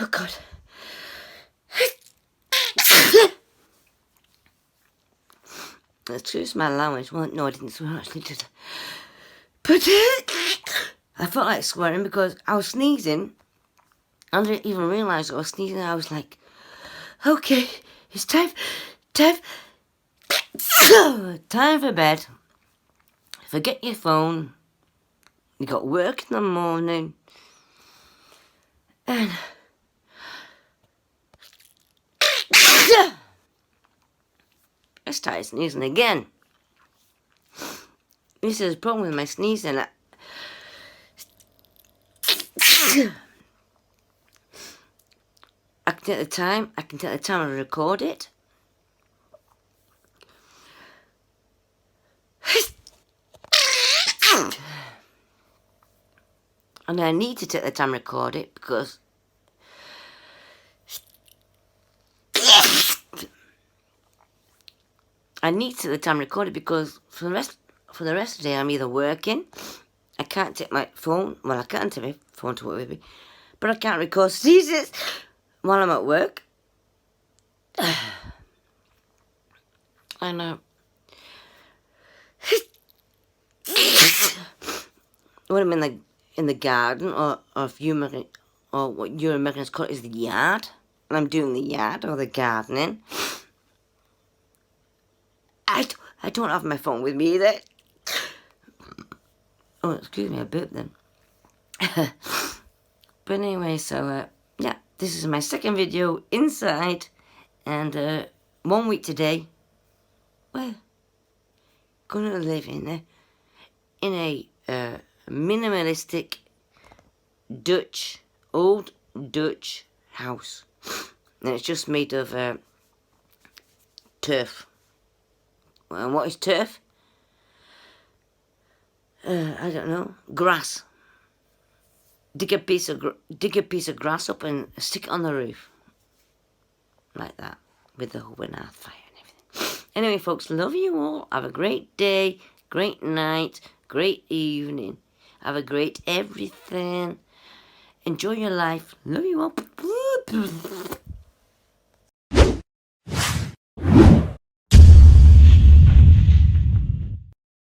Oh God. Excuse my language. Well, no, I didn't swear, actually, did I? But I felt like swearing because I was sneezing. I didn't even realise I was sneezing. I was like, okay, it's time for bed. Forget your phone. You got work in the morning. And I started sneezing again. This is a problem with my sneezing. I can take the time. And record it. And I need to take the time and record it because for the rest of the day I'm either working. I can't take my phone. Well, I can take my phone to work with me, but I can't record sneezes while I'm at work. And when I'm in the garden, or if you American, or what you Americans call it is the yard, and I'm doing the yard or the gardening, I don't have my phone with me either. Oh, excuse me, I burped then. But anyway, so yeah, this is my second video inside, and 1 week today. Well, gonna live in a minimalistic old Dutch house, and it's just made of turf. And what is turf? I don't know. Grass. Dig a piece of grass up and stick it on the roof, like that, with the open earth fire and everything. Anyway, folks, love you all. Have a great day, great night, great evening. Have a great everything. Enjoy your life. Love you all.